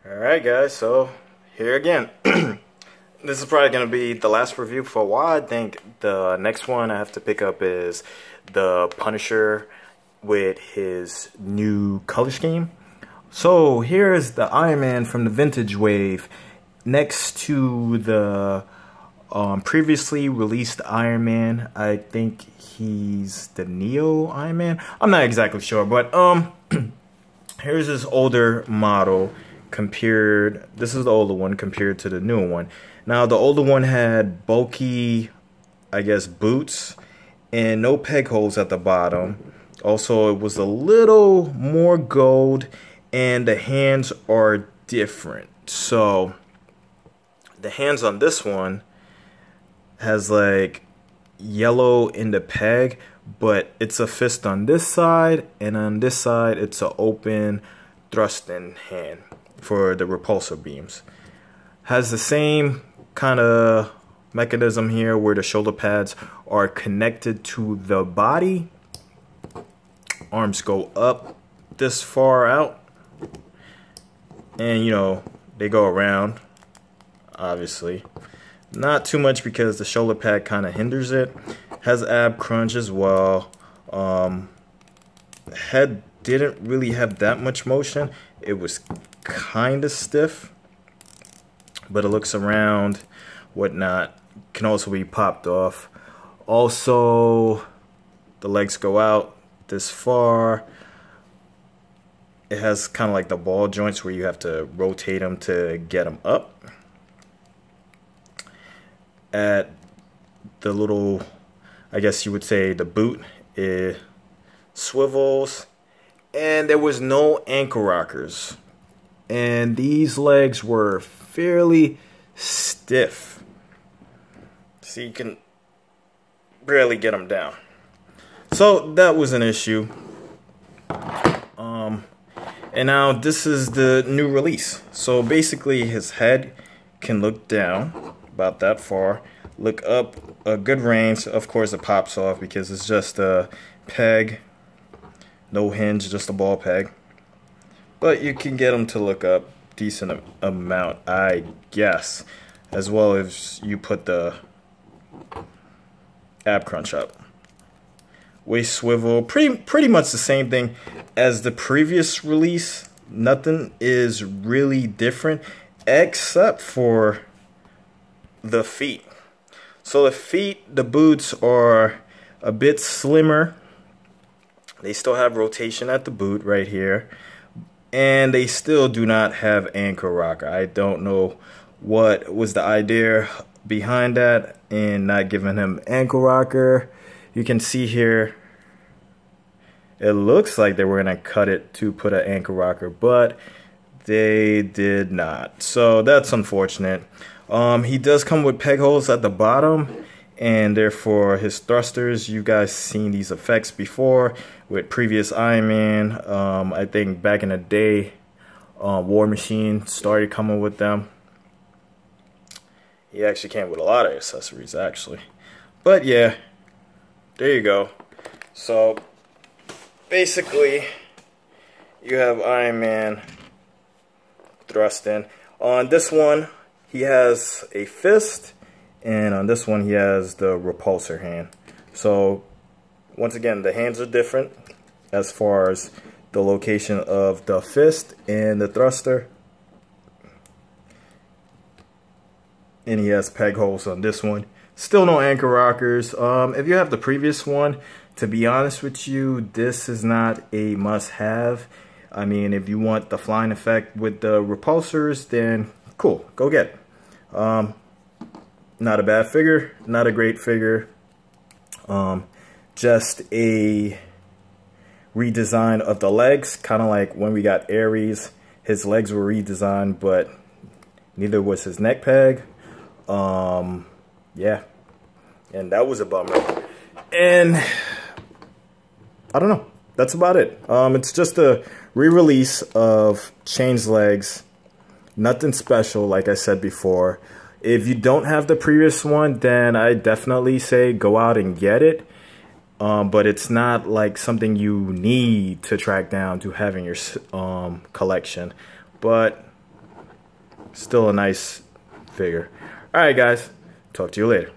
Alright guys, so here again. This is probably going to be the last review for a while. I think the next one I have to pick up is the Punisher with his new color scheme. So here is the Iron Man from the Vintage Wave next to the previously released Iron Man. I think he's the Neo Iron Man. I'm not exactly sure, but here's his older model compared. This is the older one compared to the newer one. Now the older one had bulky, I guess, boots and no peg holes at the bottom. Also, it was a little more gold, and the hands are different. So the hands on this one has like yellow in the peg, but it's a fist on this side, and on this side it's an open thrusting hand for the repulsor beams. Has the same kind of mechanism here where the shoulder pads are connected to the body. Arms go up this far out, and you know, they go around, obviously. Not too much because the shoulder pad kind of hinders it. Has ab crunch as well. Head didn't really have that much motion. It was kind of stiff, but it looks around, whatnot. Can also be popped off. Also, the legs go out this far. It has kind of like the ball joints where you have to rotate them to get them up. At the little, I guess you would say, the boot, it swivels, and there was no ankle rockers, and these legs were fairly stiff, so you can barely get them down. So that was an issue. And now this is the new release. So basically his head can look down about that far, look up a good range. Of course it pops off because it's just a peg, no hinge, just a ball peg, but you can get them to look up decent amount, I guess, as well as you put the ab crunch up. Waist swivel, pretty much the same thing as the previous release. Nothing is really different except for the feet. So the feet, the boots are a bit slimmer. They still have rotation at the boot right here, and they still do not have ankle rocker. I don't know what was the idea behind that and not giving him ankle rocker. You can see here, it looks like they were gonna cut it to put an ankle rocker, but they did not. So that's unfortunate. He does come with peg holes at the bottom, and therefore his thrusters, you guys seen these effects before with previous Iron Man. I think back in the day, War Machine started coming with them. He actually came with a lot of accessories actually. But yeah, there you go. So basically you have Iron Man thrusting. On this one he has a fist, and on this one he has the repulsor hand. So once again, the hands are different as far as the location of the fist and the thruster. And he has peg holes on this one. Still no ankle rockers. If you have the previous one, to be honest with you, this is not a must-have. I mean, if you want the flying effect with the repulsors, then cool, go get it. Not a bad figure, not a great figure. Just a redesign of the legs, kind of like when we got Ares. His legs were redesigned, but neither was his neck peg. Yeah, and that was a bummer. And I don't know, that's about it. It's just a re-release of changed legs. Nothing special, like I said before. If you don't have the previous one, then I definitely say go out and get it. But it's not like something you need to track down to have in your collection. But Still a nice figure. Alright guys, talk to you later.